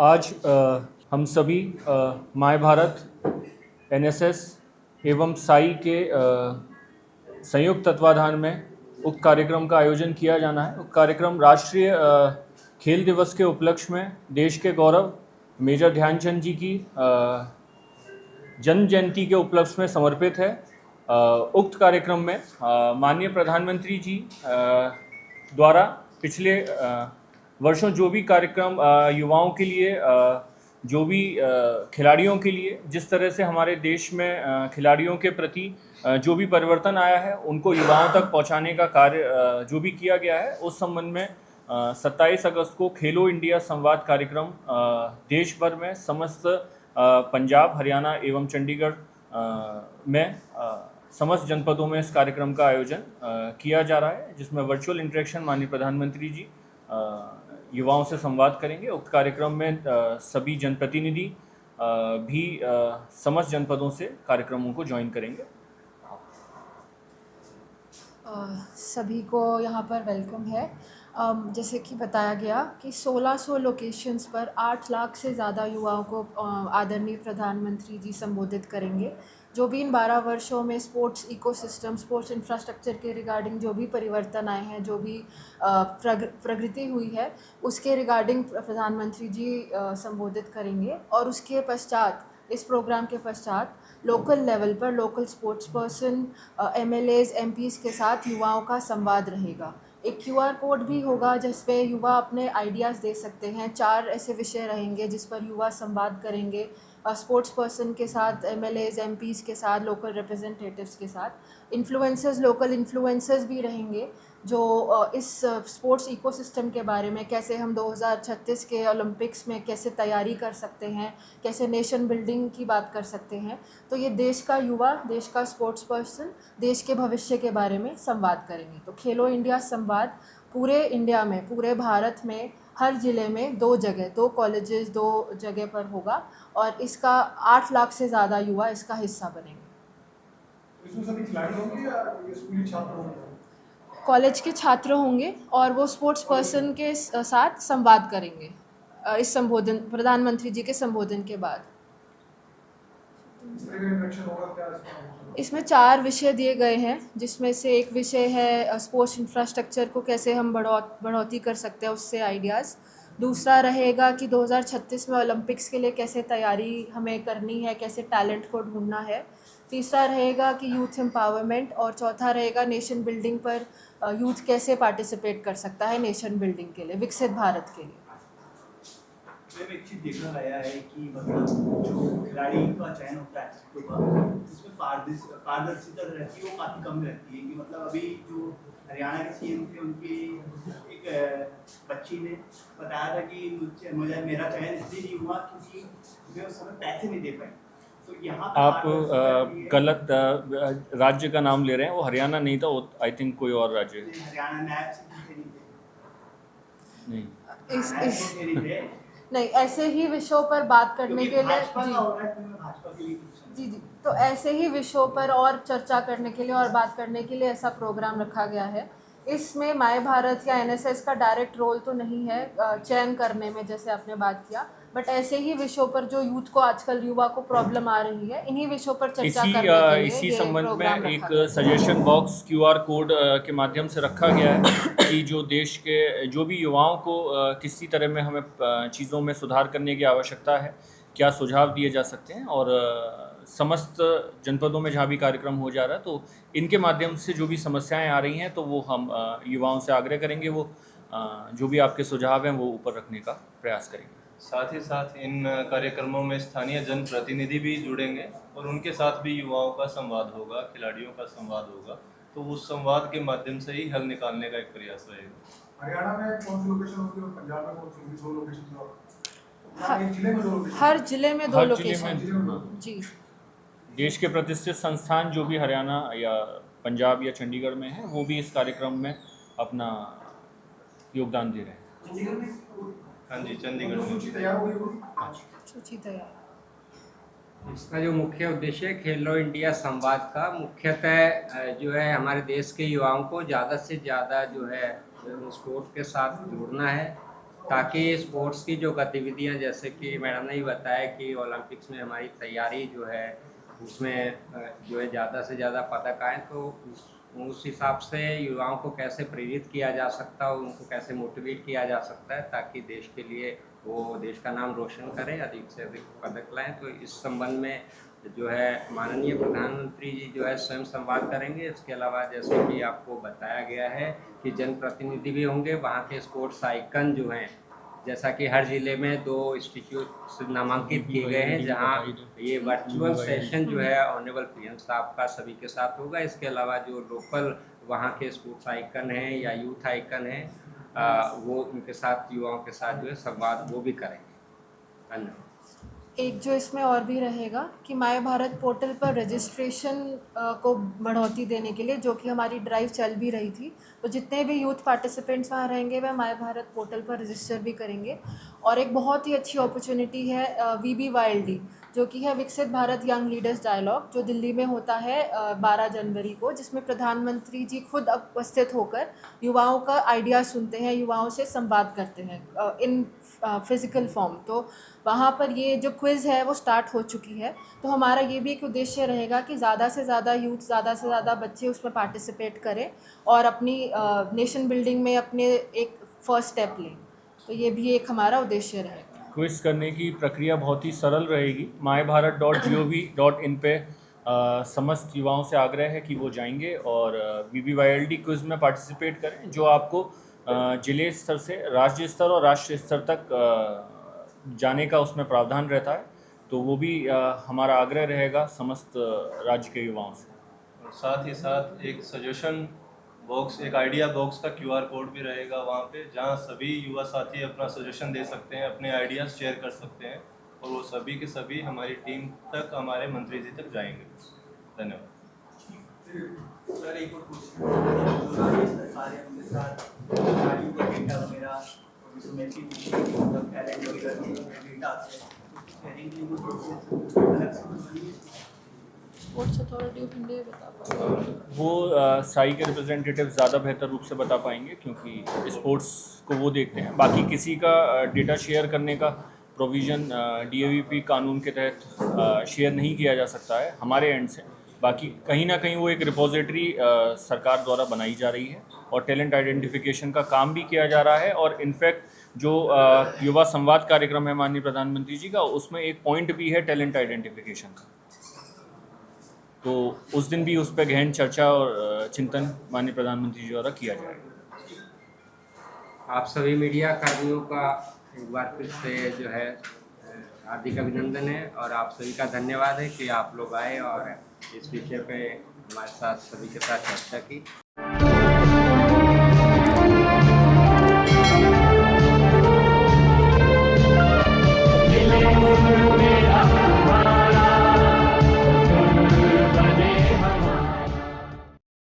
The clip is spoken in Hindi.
आज हम सभी माय भारत एनएसएस एवं साई के संयुक्त तत्वाधान में उक्त कार्यक्रम का आयोजन किया जाना है। उक्त कार्यक्रम राष्ट्रीय खेल दिवस के उपलक्ष्य में देश के गौरव मेजर ध्यानचंद जी की जन्म जयंती के उपलक्ष्य में समर्पित है। उक्त कार्यक्रम में माननीय प्रधानमंत्री जी द्वारा पिछले वर्षों जो भी कार्यक्रम युवाओं के लिए जो भी खिलाड़ियों के लिए जिस तरह से हमारे देश में खिलाड़ियों के प्रति जो भी परिवर्तन आया है उनको युवाओं तक पहुंचाने का कार्य जो भी किया गया है, उस संबंध में 27 अगस्त को खेलो इंडिया संवाद कार्यक्रम देश भर में समस्त पंजाब, हरियाणा एवं चंडीगढ़ में समस्त जनपदों में इस कार्यक्रम का आयोजन किया जा रहा है, जिसमें वर्चुअल इंटरेक्शन माननीय प्रधानमंत्री जी युवाओं से संवाद करेंगे। उक्त कार्यक्रम में सभी जनप्रतिनिधि भी समस्त जनपदों से कार्यक्रमों को ज्वाइन करेंगे। सभी को यहाँ पर वेलकम है। जैसे कि बताया गया कि 1600 लोकेशंस पर 8 लाख से ज़्यादा युवाओं को आदरणीय प्रधानमंत्री जी संबोधित करेंगे। जो भी इन 12 वर्षों में स्पोर्ट्स इकोसिस्टम, स्पोर्ट्स इंफ्रास्ट्रक्चर के रिगार्डिंग जो भी परिवर्तन आए हैं, जो भी प्रगति हुई है, उसके रिगार्डिंग प्रधानमंत्री जी संबोधित करेंगे। और उसके पश्चात, इस प्रोग्राम के पश्चात लोकल लेवल पर local sports person, MLAs, MPs के साथ युवाओं का संवाद रहेगा। एक QR कोड भी होगा जिस पे युवा अपने आइडियाज़ दे सकते हैं। 4 ऐसे विषय रहेंगे जिस पर युवा संवाद करेंगे, स्पोर्ट्स पर्सन के साथ, MLAs, MPs के साथ, लोकल रिप्रेजेंटेटिव्स के साथ। इन्फ्लुएंसर्स, लोकल इन्फ्लुएंसर्स भी रहेंगे जो इस स्पोर्ट्स इकोसिस्टम के बारे में, कैसे हम 2036 के ओलंपिक्स में कैसे तैयारी कर सकते हैं, कैसे नेशन बिल्डिंग की बात कर सकते हैं। तो ये देश का युवा, देश का स्पोर्ट्स पर्सन देश के भविष्य के बारे में संवाद करेंगे। तो खेलो इंडिया संवाद पूरे इंडिया में, पूरे भारत में हर ज़िले में 2 जगह, 2 कॉलेजेस, 2 जगह पर होगा और इसका 8 लाख से ज़्यादा युवा इसका हिस्सा बनेंगे। इसमें सभी खिलाड़ी होंगे या ये स्कूली छात्र होंगे? कॉलेज के छात्र होंगे और वो स्पोर्ट्स पर्सन के साथ संवाद करेंगे इस संबोधन, प्रधानमंत्री जी के संबोधन के बाद। इस तरह का इंटरेक्शन होगा क्या इसमें? इसमें 4 विषय दिए गए हैं, जिसमें से एक विषय है स्पोर्ट्स इंफ्रास्ट्रक्चर को कैसे हम बढ़ोतरी कर सकते हैं, उससे आइडियाज़। दूसरा रहेगा कि 2036 में ओलंपिक्स के लिए कैसे तैयारी हमें करनी है, कैसे टैलेंट को ढूंढना है। तीसरा रहेगा कि यूथ एम्पावरमेंट, और चौथा रहेगा नेशन बिल्डिंग पर यूथ कैसे पार्टिसिपेट कर सकता है नेशन बिल्डिंग के लिए, विकसित भारत के लिए। मैम, एक चीज़ देखा गया है कि मतलब जो खिलाड़ी का चयन होता है उसमें पारदर्शिता रहती है, वो काफ़ी कम रहती है। कि मतलब अभी जो हरियाणा के CM थे, उनकी एक बच्ची ने बताया था कि मुझे मेरा चयन इसलिए नहीं हुआ क्योंकि वे उस समय पैसे नहीं दे पाए। तो यहाँ आप गलत राज्य का नाम ले रहे हैं। वो हरियाणा नहीं था, वो आई थिंक कोई और राज्य है। हरियाणा नायब से नहीं, नहीं, ऐसे ही विषयों पर बात करने के लिए जी, तो ऐसे ही विषयों पर और चर्चा करने के लिए और बात करने के लिए ऐसा प्रोग्राम रखा गया है। इसमें माय भारत या NSS का डायरेक्ट रोल तो नहीं है चयन करने में, जैसे आपने बात किया, बट ऐसे ही विषयों पर जो यूथ को, आजकल युवा को प्रॉब्लम आ रही है, इन्हीं विषयों पर चर्चा करने के लिए इसी ये संबंध में प्रोग्राम एक रखा गया है। सजेशन बॉक्स QR कोड के माध्यम से रखा गया है कि जो देश के जो भी युवाओं को किसी तरह में हमें चीज़ों में सुधार करने की आवश्यकता है, क्या सुझाव दिए जा सकते हैं। और समस्त जनपदों में जहाँ भी कार्यक्रम हो जा रहा है, तो इनके माध्यम से जो भी समस्याएं आ रही हैं, तो वो हम युवाओं से आग्रह करेंगे, वो जो भी आपके सुझाव हैं वो ऊपर रखने का प्रयास करेंगे। साथ ही साथ इन कार्यक्रमों में स्थानीय जनप्रतिनिधि भी जुड़ेंगे और उनके साथ भी युवाओं का संवाद होगा, खिलाड़ियों का संवाद होगा। तो उस संवाद के माध्यम से ही हल निकालने का एक प्रयास रहेगा। हरियाणा में कौन सी लोकेशन होगी और पंजाब में कौन सी होगी? 2 लोकेशन और हर जिले में 2 हर जिले लोकेशन में जी। देश के प्रतिष्ठित संस्थान जो भी हरियाणा या पंजाब या चंडीगढ़ में हैं, वो भी इस कार्यक्रम में अपना योगदान दे रहे हैं। हाँ जी, चंडीगढ़ में सूची तैयार हो गई? सूची तैयार। इसका जो मुख्य उद्देश्य है खेलो इंडिया संवाद का, मुख्यतः जो है हमारे देश के युवाओं को ज़्यादा से ज़्यादा जो है स्पोर्ट के साथ जोड़ना है, ताकि स्पोर्ट्स की जो गतिविधियां, जैसे कि मैडम ने ही बताया कि ओलंपिक्स में हमारी तैयारी जो है उसमें जो है ज़्यादा से ज़्यादा पदक आए, तो उस हिसाब से युवाओं को कैसे प्रेरित किया जा सकता है, उनको कैसे मोटिवेट किया जा सकता है ताकि देश के लिए वो देश का नाम रोशन करें, अधिक से अधिक पदक लाएं। तो इस संबंध में जो है माननीय प्रधानमंत्री जी जो है स्वयं संवाद करेंगे। इसके अलावा जैसे कि आपको बताया गया है कि जनप्रतिनिधि भी होंगे, वहाँ के स्पोर्ट्स आइकन जो हैं, जैसा कि हर ज़िले में 2 इंस्टीट्यूट नामांकित किए गए हैं जहाँ ये वर्चुअल सेशन जो है ऑनरेबल पीएम साहब का सभी के साथ होगा। इसके अलावा जो लोकल वहाँ के स्पोर्ट्स आइकन हैं या यूथ आइकन हैं, वो उनके साथ, युवाओं के साथ जो है संवाद वो भी करेंगे। धन्यवाद। एक जो इसमें और भी रहेगा कि माय भारत पोर्टल पर रजिस्ट्रेशन को बढ़ोतरी देने के लिए, जो कि हमारी ड्राइव चल भी रही थी, तो जितने भी यूथ पार्टिसिपेंट्स वहाँ रहेंगे वह माय भारत पोर्टल पर रजिस्टर भी करेंगे। और एक बहुत ही अच्छी अपॉर्चुनिटी है VBYLD, जो कि है विकसित भारत यंग लीडर्स डायलॉग, जो दिल्ली में होता है 12 जनवरी को, जिसमें प्रधानमंत्री जी खुद उपस्थित होकर युवाओं का आइडिया सुनते हैं, युवाओं से संवाद करते हैं इन फिज़िकल फॉर्म। तो वहाँ पर ये जो क्विज़ है वो स्टार्ट हो चुकी है। तो हमारा ये भी एक उद्देश्य रहेगा कि ज़्यादा से ज़्यादा यूथ, ज़्यादा से ज़्यादा बच्चे उसमें पार्टिसिपेट करें और अपनी नेशन बिल्डिंग में अपने एक फर्स्ट स्टेप लें। तो ये भी एक हमारा उद्देश्य रहेगा। क्विज करने की प्रक्रिया बहुत ही सरल रहेगी। mybharat.gov.in पे समस्त युवाओं से आग्रह है कि वो जाएंगे और VBYLD क्विज़ में पार्टिसिपेट करें, जो आपको जिले स्तर से राज्य स्तर और राष्ट्रीय स्तर तक जाने का उसमें प्रावधान रहता है। तो वो भी हमारा आग्रह रहेगा समस्त राज्य के युवाओं से। और साथ ही साथ एक सजेशन बॉक्स, एक आइडिया बॉक्स का QR कोड भी रहेगा वहाँ पे, जहाँ सभी युवा साथी अपना सजेशन दे सकते हैं, अपने आइडियाज़ शेयर कर सकते हैं और वो सभी के सभी हमारी टीम तक, हमारे मंत्री जी तक जाएंगे। धन्यवाद। सर एक और क्वेश्चन, सारे अपने साथ खिलाड़ियों का डेटा वगैरह और उसमें की टैलेंट वगैरह के डेटा आते हैं, शेयरिंग की कोई प्रोसेस अलग से बनी है? स्पोर्ट्स अथॉरिटी ऑफ इंडिया बता पाएंगे वो साई के रिप्रेजेंटेटिव ज़्यादा बेहतर रूप से बता पाएंगे, क्योंकि स्पोर्ट्स को वो देखते हैं। बाकी किसी का डेटा शेयर करने का प्रोविज़न DAVP कानून के तहत शेयर नहीं किया जा सकता है हमारे एंड से। बाकी कहीं ना कहीं वो एक रिपोजिटरी सरकार द्वारा बनाई जा रही है और टैलेंट आइडेंटिफिकेशन का काम भी किया जा रहा है। और इनफैक्ट जो युवा संवाद कार्यक्रम है माननीय प्रधानमंत्री जी का, उसमें एक पॉइंट भी है टैलेंट आइडेंटिफिकेशन का। तो उस दिन भी उस पर गहन चर्चा और चिंतन माननीय प्रधानमंत्री जी द्वारा किया जाएगा। आप सभी मीडिया कर्मियों का एक बार फिर से जो है हार्दिक अभिनंदन है और आप सभी का धन्यवाद है कि आप लोग आए और इस विषय पे हमारे साथ, सभी के साथ चर्चा की।